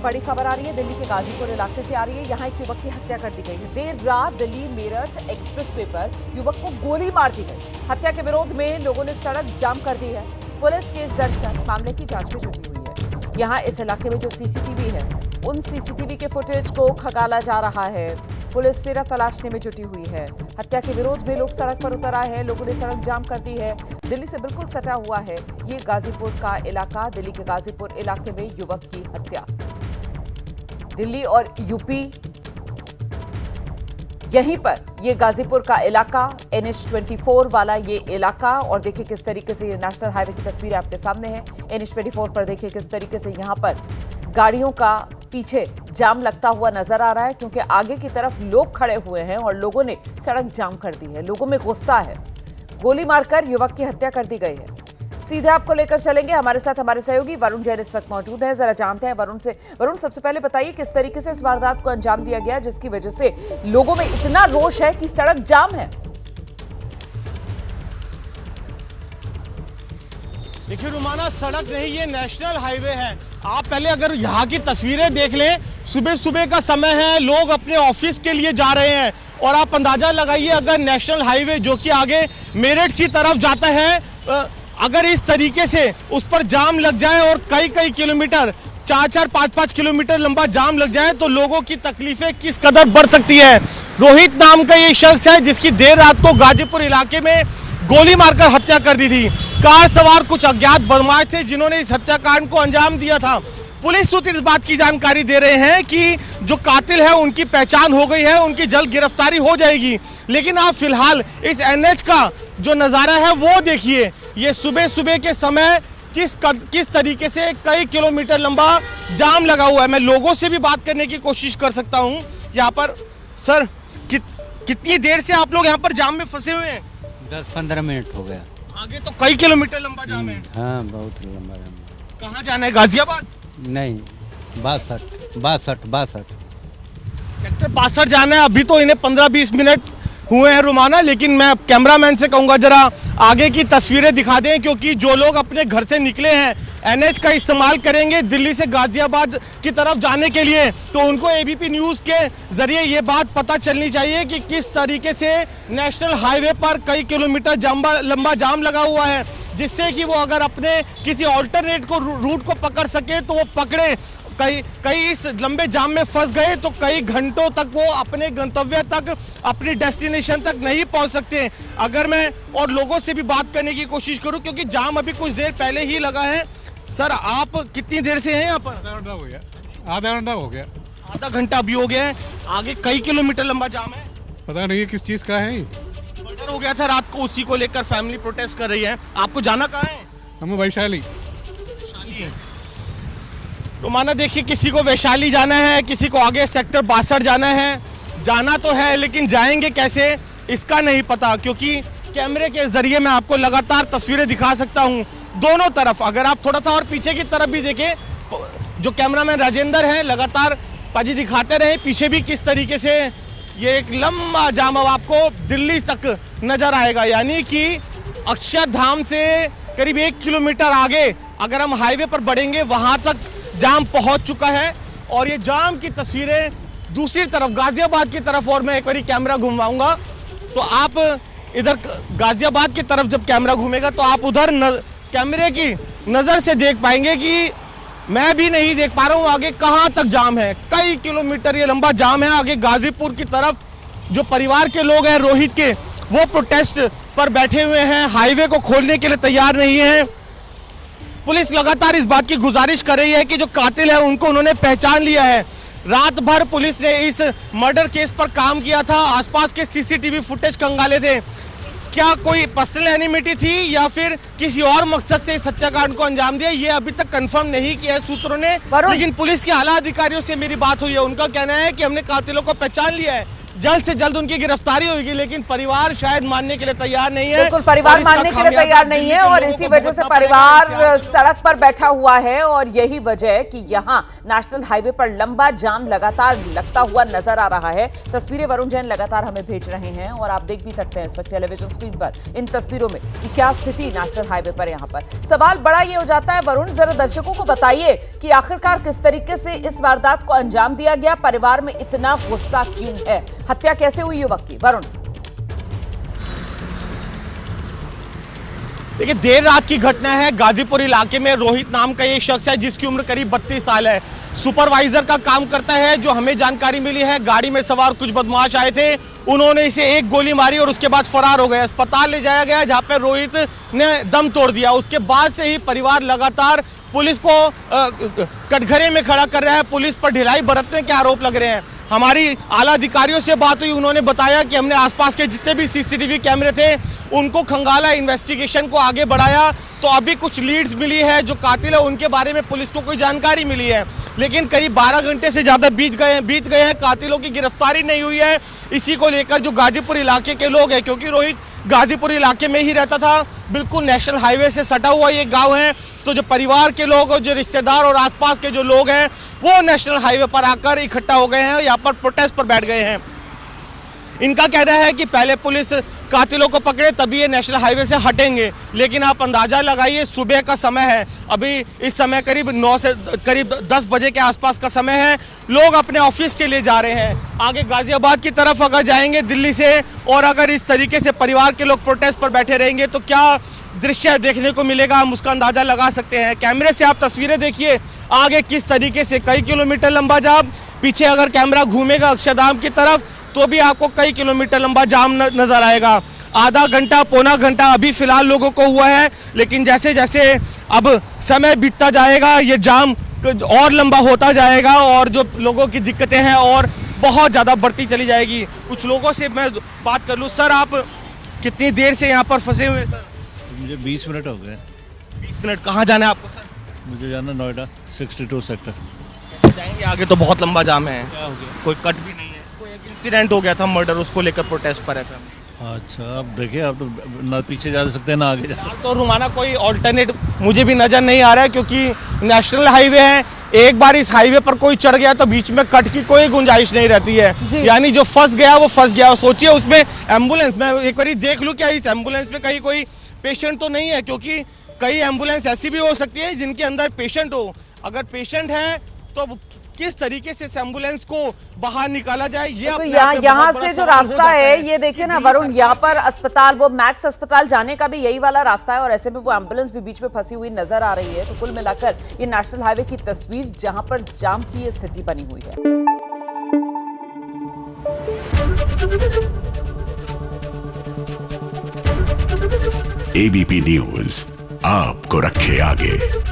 बड़ी खबर आ रही है, दिल्ली के गाजीपुर इलाके से आ रही है। यहाँ एक युवक की हत्या कर दी गई है। देर रात दिल्ली मेरठ एक्सप्रेस वे पर युवक को गोली मार दी गई। हत्या के विरोध में लोगों ने सड़क जाम कर दी है। पुलिस केस दर्ज कर मामले की जांच में जुटी हुई है। यहाँ इस इलाके में जो सीसीटीवी है, उन सीसीटीवी के फुटेज को खंगाला जा रहा है। पुलिस सिरा तलाशने में जुटी हुई है। हत्या के विरोध में लोग सड़क पर उतर आए हैं। लोगों ने सड़क जाम कर दी है। दिल्ली से बिल्कुल सटा हुआ है ये गाजीपुर का इलाका। दिल्ली के गाजीपुर इलाके में युवक की हत्या। दिल्ली और यूपी, यहीं पर ये गाजीपुर का इलाका, NH-24 वाला ये इलाका। और देखिए किस तरीके से ये नेशनल हाईवे की तस्वीरें आपके सामने है। NH-24 पर देखिए किस तरीके से यहाँ पर गाड़ियों का पीछे जाम लगता हुआ नजर आ रहा है, क्योंकि आगे की तरफ लोग खड़े हुए हैं और लोगों ने सड़क जाम कर दी है। लोगों में गुस्सा है। गोली मारकर युवक की हत्या कर दी गई है। सीधे आपको लेकर चलेंगे, हमारे साथ हमारे सहयोगी वरुण जैन इस वक्त मौजूद है। जरा जानते हैं वरुण से। वरुण, सबसे पहले बताइए किस तरीके से इस वारदात को अंजाम दिया गया, जिसकी वजह से लोगों में इतना रोष है कि सड़क जाम है। देखिए रुमाना, सड़क नहीं, ये नेशनल हाईवे है। आप पहले अगर यहाँ की तस्वीरें देख लें, सुबह सुबह का समय है, लोग अपने ऑफिस के लिए जा रहे हैं। और आप अंदाजा लगाइए, अगर नेशनल हाईवे जो कि आगे मेरठ की तरफ जाता है, अगर इस तरीके से उस पर जाम लग जाए और कई कई किलोमीटर, 4-4, 5-5 किलोमीटर लंबा जाम लग जाए, तो लोगों की तकलीफें किस कदर बढ़ सकती है। रोहित नाम का ये शख्स है जिसकी देर रात को गाजीपुर इलाके में गोली मारकर हत्या कर दी थी। कार सवार कुछ अज्ञात बदमाश थे जिन्होंने इस हत्याकांड को अंजाम दिया था। पुलिस सूत्र इस बात की जानकारी दे रहे हैं कि जो कातिल है उनकी पहचान हो गई है, उनकी जल्द गिरफ्तारी हो जाएगी। लेकिन आप फिलहाल इस NH का जो नज़ारा है वो देखिए। ये सुबह सुबह के समय किस तरीके से कई किलोमीटर लंबा जाम लगा हुआ है। मैं लोगों से भी बात करने की कोशिश कर सकता हूँ यहाँ पर। सर, कितनी देर से आप लोग यहाँ पर जाम में फंसे हुए हैं? 10-15 मिनट हो गया। आगे तो कई किलोमीटर लंबा जाम है। हाँ, बहुत लंबा जाम। कहाँ जाना है? गाजियाबाद? नहीं, 62 सेक्टर 62 जाना है। अभी तो इन्हें 15-20 मिनट हुए हैं रुमाना, लेकिन मैं कैमरामैन से कहूँगा जरा आगे की तस्वीरें दिखा दें, क्योंकि जो लोग अपने घर से निकले हैं, NH का इस्तेमाल करेंगे दिल्ली से गाजियाबाद की तरफ जाने के लिए, तो उनको ABP न्यूज़ के ज़रिए ये बात पता चलनी चाहिए कि किस तरीके से नेशनल हाईवे पर कई किलोमीटर लंबा जाम लगा हुआ है, जिससे कि वो अगर अपने किसी ऑल्टरनेट रूट को पकड़ सके तो वो पकड़े। कई इस लंबे जाम में फंस गए तो कई घंटों तक वो अपने गंतव्य तक, अपनी डेस्टिनेशन तक नहीं पहुंच सकते। अगर मैं और लोगों से भी बात करने की कोशिश करूं, क्योंकि जाम अभी कुछ देर पहले ही लगा है। सर, आप कितनी देर से हैं यहाँ पर? आधा घंटा हो गया। आधा घंटा अभी हो गया है। आगे कई किलोमीटर लंबा जाम है। पता नहीं किस चीज़ का है। मर्डर हो गया था रात को, उसी को लेकर फैमिली प्रोटेस्ट कर रही है। आपको जाना कहाँ है? हमें वैशाली तो माना देखिए, किसी को वैशाली जाना है, किसी को आगे सेक्टर 62 जाना है। जाना तो है, लेकिन जाएंगे कैसे इसका नहीं पता, क्योंकि कैमरे के जरिए मैं आपको लगातार तस्वीरें दिखा सकता हूं दोनों तरफ। अगर आप थोड़ा सा और पीछे की तरफ भी देखें, जो कैमरामैन राजेंद्र हैं लगातार पाजी दिखाते रहे, पीछे भी किस तरीके से ये एक लंबा जाम अब आपको दिल्ली तक नजर आएगा। यानी कि अक्षरधाम से करीब 1 किलोमीटर आगे अगर हम हाईवे पर बढ़ेंगे, वहां तक जाम पहुंच चुका है। और ये जाम की तस्वीरें दूसरी तरफ गाजियाबाद की तरफ, और मैं एक बार कैमरा घुमाऊंगा तो आप इधर गाजियाबाद की तरफ जब कैमरा घूमेगा तो आप उधर कैमरे की नज़र से देख पाएंगे कि मैं भी नहीं देख पा रहा हूँ आगे कहाँ तक जाम है। कई किलोमीटर ये लंबा जाम है आगे गाजीपुर की तरफ। जो परिवार के लोग हैं रोहित के, वो प्रोटेस्ट पर बैठे हुए हैं, हाईवे को खोलने के लिए तैयार नहीं है। पुलिस लगातार इस बात की गुजारिश कर रही है कि जो कातिल है उनको उन्होंने पहचान लिया है। रात भर पुलिस ने इस मर्डर केस पर काम किया था, आसपास के CCTV फुटेज खंगाले थे। क्या कोई पर्सनल एनिमिटी थी या फिर किसी और मकसद से इस हत्याकांड को अंजाम दिया, ये अभी तक कंफर्म नहीं किया है सूत्रों ने। लेकिन पुलिस के आला अधिकारियों से मेरी बात हुई है, उनका कहना है कि हमने कातिलों को पहचान लिया है। जल्द से जल्द उनकी गिरफ्तारी होगी, लेकिन परिवार शायद मानने के लिए तैयार नहीं है। बिल्कुल, परिवार और इसका मानने के लिए खामियाजा तैयार नहीं दिल्ली है के और लोगों इसी को वजह से भुगतना परिवार पड़ेगा। सड़क पर बैठा हुआ है और यही वजह है कि यहाँ नेशनल हाईवे पर लंबा जाम लगातार लगता हुआ नजर आ रहा है। तस्वीरें वरुण जैन लगातार हमें भेज रहे हैं और आप देख भी सकते हैं इस वक्त टेलीविजन स्क्रीन पर इन तस्वीरों में कि क्या स्थिति नेशनल हाईवे पर यहाँ पर। सवाल बड़ा ये हो जाता है वरुण, जरा दर्शकों को बताइए कि आखिरकार किस तरीके से इस वारदात को अंजाम दिया गया, परिवार में इतना गुस्सा क्यों है, हत्या कैसे हुई युवक की? वरुण। देखिए, देर रात की घटना है। गाजीपुर इलाके में रोहित नाम का ये शख्स है जिसकी उम्र करीब 32 साल है। सुपरवाइजर का काम करता है। जो हमें जानकारी मिली है, गाड़ी में सवार कुछ बदमाश आए थे, उन्होंने इसे एक गोली मारी और उसके बाद फरार हो गए। अस्पताल ले जाया गया जहां पर रोहित ने दम तोड़ दिया। उसके बाद से ही परिवार लगातार पुलिस को कटघरे में खड़ा कर रहा है। पुलिस पर ढिलाई बरतने के आरोप लग रहे हैं। हमारी आला अधिकारियों से बात हुई, उन्होंने बताया कि हमने आसपास के जितने भी सीसीटीवी कैमरे थे उनको खंगाला, इन्वेस्टिगेशन को आगे बढ़ाया, तो अभी कुछ लीड्स मिली है। जो कातिल है उनके बारे में पुलिस को कोई जानकारी मिली है, लेकिन करीब 12 घंटे से ज़्यादा बीत गए हैं, कातिलों की गिरफ्तारी नहीं हुई है। इसी को लेकर जो गाजीपुर इलाके के लोग हैं, क्योंकि रोहित गाजीपुर इलाके में ही रहता था, बिल्कुल नेशनल हाईवे से सटा हुआ ये गांव है, तो जो परिवार के लोग और जो रिश्तेदार और आसपास के जो लोग हैं वो नेशनल हाईवे पर आकर इकट्ठा हो गए हैं, यहाँ पर प्रोटेस्ट पर बैठ गए हैं। इनका कहना है कि पहले पुलिस कातिलों को पकड़े तभी ये नेशनल हाईवे से हटेंगे, लेकिन आप अंदाजा लगाइए, सुबह का समय है, अभी इस समय करीब 9 से करीब 10 बजे के आसपास का समय है। लोग अपने ऑफिस के लिए जा रहे हैं, आगे गाजियाबाद की तरफ अगर जाएंगे दिल्ली से, और अगर इस तरीके से परिवार के लोग प्रोटेस्ट पर बैठे रहेंगे तो क्या दृश्य देखने को मिलेगा, हम उसका अंदाजा लगा सकते हैं। कैमरे से आप तस्वीरें देखिए, आगे किस तरीके से कई किलोमीटर लंबा जाम, पीछे अगर कैमरा घूमेगा अक्षरधाम की तरफ तो भी आपको कई किलोमीटर लंबा जाम नजर आएगा। आधा घंटा पौना घंटा अभी फिलहाल लोगों को हुआ है, लेकिन जैसे जैसे अब समय बीतता जाएगा ये जाम और लंबा होता जाएगा और जो लोगों की दिक्कतें हैं और बहुत ज़्यादा बढ़ती चली जाएगी। कुछ लोगों से मैं बात कर लूँ। सर, आप कितनी देर से यहाँ पर फंसे हुए हैं? सर, मुझे 20 मिनट हो गए। 20 मिनट? कहाँ जाना है आपको सर? मुझे जाना नोएडा 62 सेक्टर। जाएंगे आगे तो बहुत लंबा जाम है। क्या हो गया? कोई कट भी नहीं है, कोई एक इंसिडेंट हो गया था मर्डर, उसको लेकर प्रोटेस्ट पर है फैमिली। अच्छा, अब देखिए, आप तो ना पीछे जा सकते हैं ना आगे जा सकते तो रुमाना कोई ऑल्टरनेट मुझे भी नजर नहीं आ रहा है, क्योंकि नेशनल हाईवे है, एक बार इस हाईवे पर कोई चढ़ गया तो बीच में कट की कोई गुंजाइश नहीं रहती है। यानी जो फंस गया वो फंस गया। सोचिए उसमें एम्बुलेंस, मैं एक बार देख लूं क्या इस एम्बुलेंस में कहीं कोई पेशेंट तो नहीं है, क्योंकि कई एम्बुलेंस ऐसी भी हो सकती है जिनके अंदर पेशेंट हो। अगर पेशेंट है तो किस तरीके से इस एम्बुलेंस को बाहर निकाला जाए, ये तो यहाँ से जो रास्ता है ये देखिए ना वरुण, यहाँ पर अस्पताल, वो मैक्स अस्पताल जाने का भी यही वाला रास्ता है और ऐसे में वो एम्बुलेंस भी बीच में फंसी हुई नजर आ रही है। तो कुल मिलाकर ये नेशनल हाईवे की तस्वीर जहां पर जाम की ये स्थिति बनी हुई है। एबीपी न्यूज आपको रखे आगे।